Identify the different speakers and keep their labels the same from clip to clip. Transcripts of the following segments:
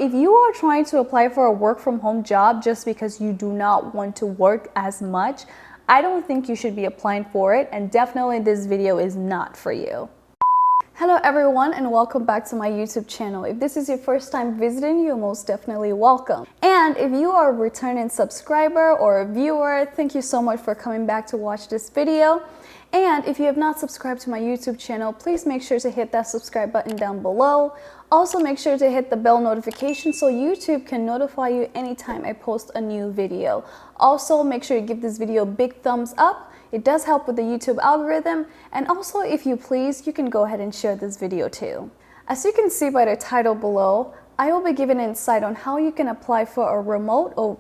Speaker 1: if you are trying to apply for a work from home job just because you do not want to work as much, I don't think you should be applying for it, and definitely this video is not for you. Hello everyone, and welcome back to my YouTube channel. If this is your first time visiting, you're most definitely welcome. And if you are a returning subscriber or a viewer, thank you so much for coming back to watch this video. And if you have not subscribed to my YouTube channel, please make sure to hit that subscribe button down below. Also make sure to hit the bell notification so YouTube can notify you anytime I post a new video. Also make sure you give this video a big thumbs up. It does help with the YouTube algorithm. And also, if you please, you can go ahead and share this video too. As you can see by the title below, I will be giving insight on how you can apply for a remote, or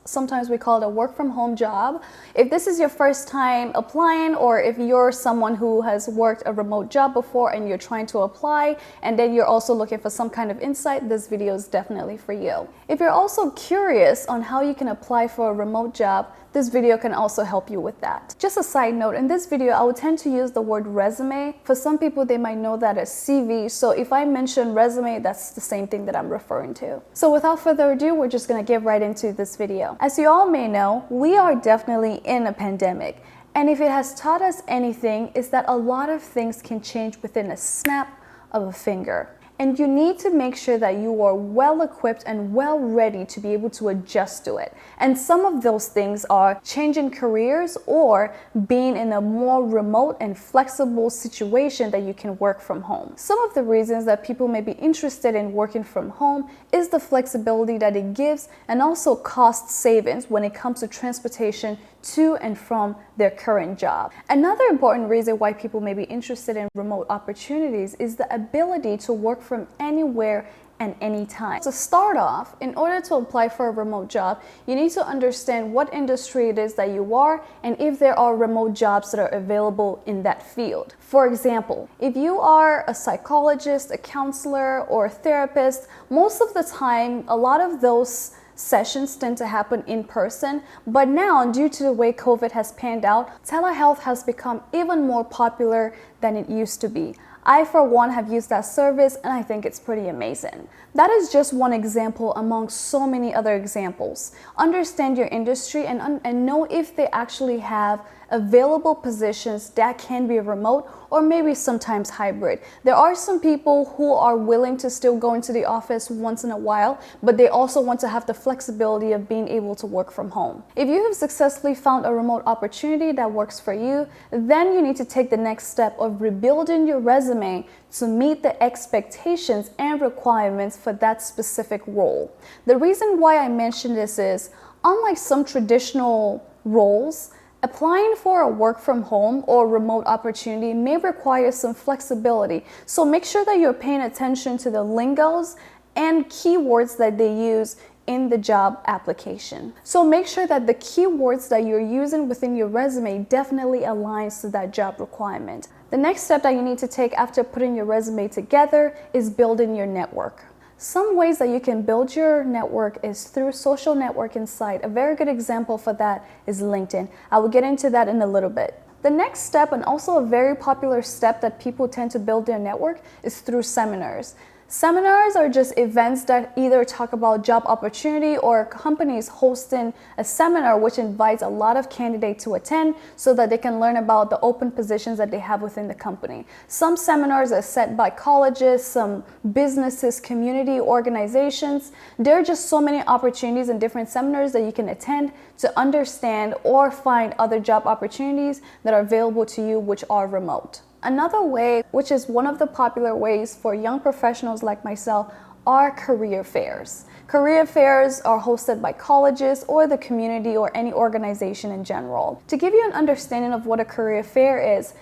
Speaker 1: sometimes we call it a work from home job. If this is your first time applying, or if you're someone who has worked a remote job before and you're trying to apply, and then you're also looking for some kind of insight, this video is definitely for you. If you're also curious on how you can apply for a remote job, this video can also help you with that. Just a side note, in this video, I would tend to use the word resume. For some people, they might know that as CV. So if I mention resume, that's the same thing that I'm referring to. So without further ado, we're just gonna get right into this video. As you all may know, we are definitely in a pandemic. And if it has taught us anything, is that a lot of things can change within a snap of a finger. And you need to make sure that you are well equipped and well ready to be able to adjust to it. And some of those things are changing careers or being in a more remote and flexible situation that you can work from home. Some of the reasons that people may be interested in working from home is the flexibility that it gives, and also cost savings when it comes to transportation to and from their current job. Another important reason why people may be interested in remote opportunities is the ability to work from anywhere and anytime. To start off, in order to apply for a remote job, you need to understand what industry it is that you are and if there are remote jobs that are available in that field. For example, if you are a psychologist, a counselor, or a therapist, most of the time, a lot of those sessions tend to happen in person, but now, due to the way COVID has panned out, telehealth has become even more popular than it used to be. I, for one, have used that service, and I think it's pretty amazing. That is just one example among so many other examples. Understand your industry and know if they actually have available positions that can be remote or maybe sometimes hybrid. There are some people who are willing to still go into the office once in a while, but they also want to have the flexibility of being able to work from home. If you have successfully found a remote opportunity that works for you, then you need to take the next step of rebuilding your resume to meet the expectations and requirements for that specific role. The reason why I mention this is, unlike some traditional roles, applying for a work from home or remote opportunity may require some flexibility. So make sure that you're paying attention to the lingos and keywords that they use in the job application. So make sure that the keywords that you're using within your resume definitely aligns to that job requirement. The next step that you need to take after putting your resume together is building your network. Some ways that you can build your network is through social networking site. A very good example for that is LinkedIn. I will get into that in a little bit. The next step, and also a very popular step that people tend to build their network, is through seminars. Seminars are just events that either talk about job opportunity, or companies hosting a seminar which invites a lot of candidates to attend so that they can learn about the open positions that they have within the company. Some seminars are set by colleges, some businesses, community organizations. There are just so many opportunities and different seminars that you can attend to understand or find other job opportunities that are available to you which are remote. Another way, which is one of the popular ways for young professionals like myself, are career fairs. Career fairs are hosted by colleges or the community or any organization in general. To give you an understanding of what a career fair is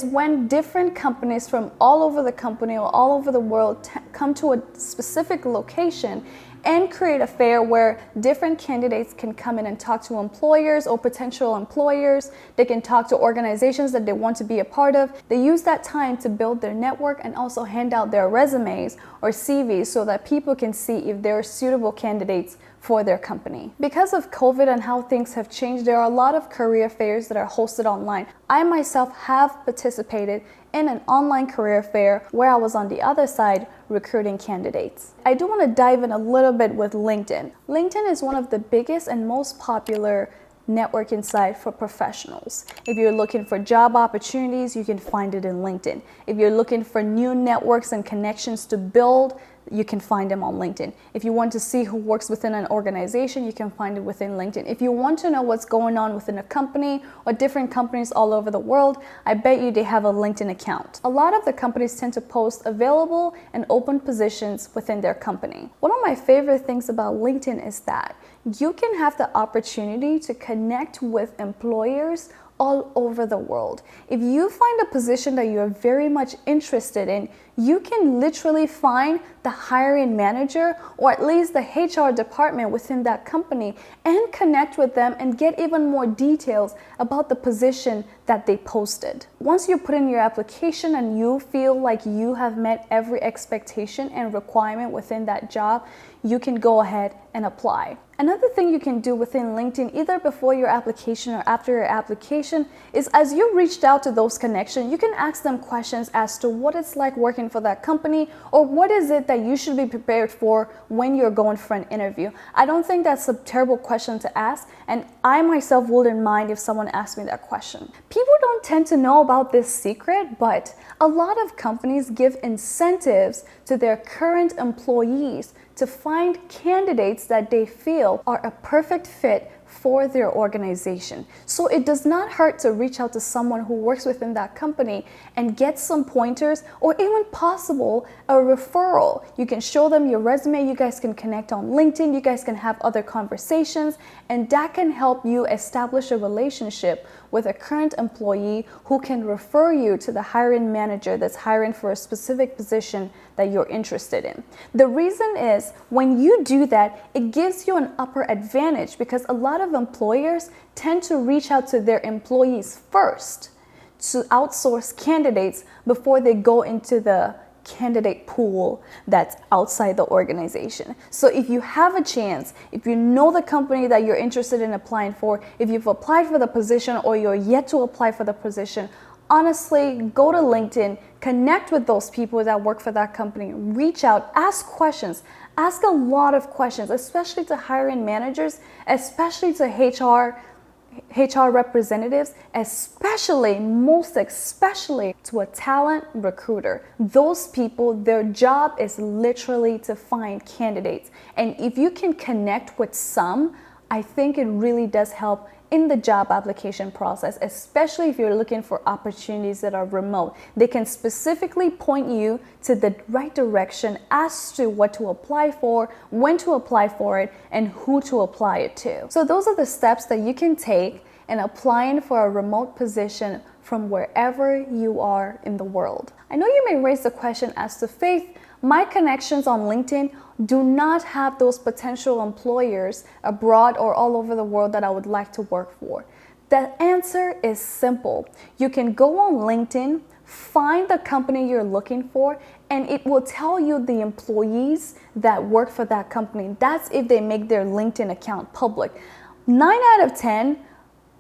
Speaker 1: when different companies from all over the company or all over the world come to a specific location and create a fair where different candidates can come in and talk to employers or potential employers. They can talk to organizations that they want to be a part of. They use that time to build their network and also hand out their resumes or CVs so that people can see if they're suitable candidates for their company. Because of COVID and how things have changed, there are a lot of career fairs that are hosted online. I myself have participated in an online career fair where I was on the other side recruiting candidates. I do want to dive in a little bit with LinkedIn. LinkedIn is one of the biggest and most popular networking site for professionals. If you're looking for job opportunities, you can find it in LinkedIn. If you're looking for new networks and connections to build, you can find them on LinkedIn. If you want to see who works within an organization, you can find it within LinkedIn. If you want to know what's going on within a company or different companies all over the world, I bet you they have a LinkedIn account. A lot of the companies tend to post available and open positions within their company. One of my favorite things about LinkedIn is that you can have the opportunity to connect with employers all over the world. If you find a position that you're very much interested in, you can literally find the hiring manager or at least the HR department within that company and connect with them and get even more details about the position that they posted. Once you put in your application and you feel like you have met every expectation and requirement within that job, you can go ahead and apply. Another thing you can do within LinkedIn, either before your application or after your application, is as you reached out to those connections, you can ask them questions as to what it's like working for that company or what is it that you should be prepared for when you're going for an interview. I don't think that's a terrible question to ask, and I myself wouldn't mind if someone asked me that question. People don't tend to know about this secret, but a lot of companies give incentives to their current employees to find candidates that they feel are a perfect fit for their organization. So it does not hurt to reach out to someone who works within that company and get some pointers or even possible a referral. You can show them your resume, you guys can connect on LinkedIn, you guys can have other conversations, and that can help you establish a relationship with a current employee who can refer you to the hiring manager that's hiring for a specific position that you're interested in. The reason is when you do that, it gives you an upper advantage because a lot of employers tend to reach out to their employees first to outsource candidates before they go into the candidate pool that's outside the organization. So if you have a chance, if you know the company that you're interested in applying for, if you've applied for the position or you're yet to apply for the position, honestly, go to LinkedIn, connect with those people that work for that company, reach out, ask questions, ask a lot of questions, especially to hiring managers, especially to HR representatives, most especially to a talent recruiter. Those people, their job is literally to find candidates. And if you can connect with some, I think it really does help in the job application process, especially if you're looking for opportunities that are remote. They can specifically point you to the right direction as to what to apply for, when to apply for it, and who to apply it to. So those are the steps that you can take in applying for a remote position from wherever you are in the world. I know you may raise the question as to, Faith, my connections on LinkedIn do not have those potential employers abroad or all over the world that I would like to work for. The answer is simple. You can go on LinkedIn, find the company you're looking for, and it will tell you the employees that work for that company. That's if they make their LinkedIn account public. 9 out of 10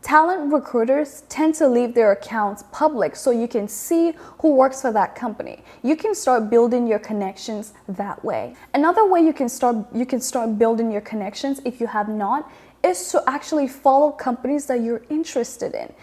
Speaker 1: talent recruiters tend to leave their accounts public so you can see who works for that company. You can start building your connections that way. Another way you can start building your connections, if you have not, is to actually follow companies that you're interested in.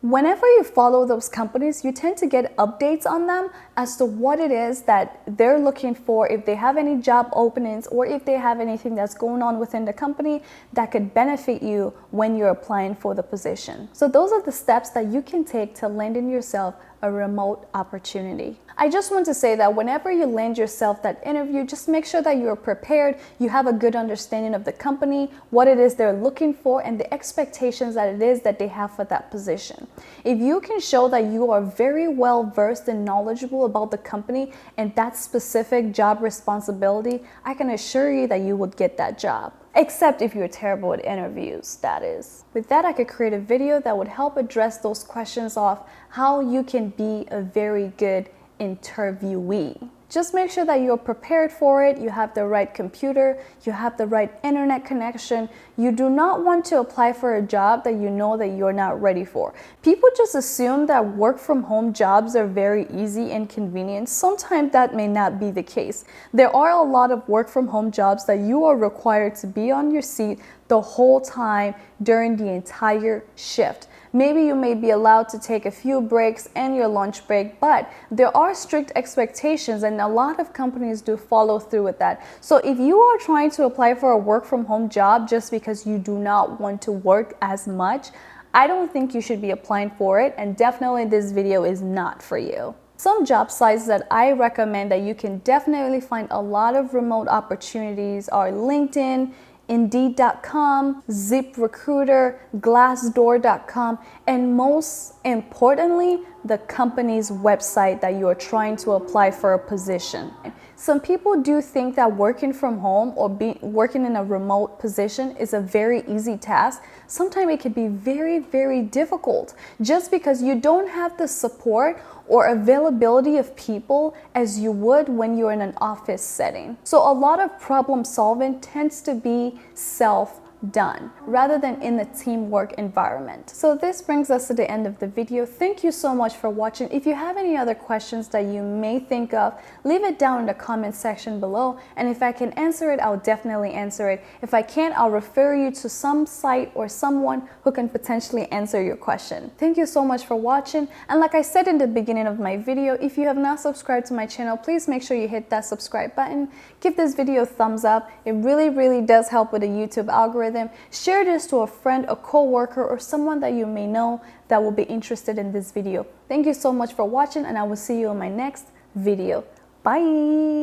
Speaker 1: Whenever you follow those companies, you tend to get updates on them as to what it is that they're looking for, if they have any job openings, or if they have anything that's going on within the company that could benefit you when you're applying for the position. So those are the steps that you can take to land in yourself a remote opportunity. I just want to say that whenever you land yourself that interview, just make sure that you're prepared, you have a good understanding of the company, what it is they're looking for, and the expectations that it is that they have for that position. If you can show that you are very well versed and knowledgeable about the company and that specific job responsibility, I can assure you that you would get that job. Except if you're terrible at interviews, that is. With that, I could create a video that would help address those questions of how you can be a very good interviewee. Just make sure that you're prepared for it, you have the right computer, you have the right internet connection. You do not want to apply for a job that you know that you're not ready for. People just assume that work from home jobs are very easy and convenient. Sometimes that may not be the case. There are a lot of work from home jobs that you are required to be on your seat the whole time during the entire shift. Maybe you may be allowed to take a few breaks and your lunch break, but there are strict expectations and a lot of companies do follow through with that. So if you are trying to apply for a work from home job just because you do not want to work as much, I don't think you should be applying for it, and definitely this video is not for you. Some job sites that I recommend that you can definitely find a lot of remote opportunities are LinkedIn, Indeed.com, ZipRecruiter, Glassdoor.com, and most importantly, the company's website that you are trying to apply for a position. Some people do think that working from home or working in a remote position is a very easy task. Sometimes it can be very, very difficult just because you don't have the support or availability of people as you would when you're in an office setting. So a lot of problem solving tends to be self-done rather than in a teamwork environment. So this brings us to the end of the video. Thank you so much for watching. If you have any other questions that you may think of, leave it down in the comment section below, and if I can answer it, I'll definitely answer it. If I can't, I'll refer you to some site or someone who can potentially answer your question. Thank you so much for watching, and like I said in the beginning of my video, if you have not subscribed to my channel, please make sure you hit that subscribe button. Give this video a thumbs up. It really does help with the YouTube algorithm. Share this to a friend, a co-worker, or someone that you may know that will be interested in this video. Thank you so much for watching, and I will see you in my next video. Bye!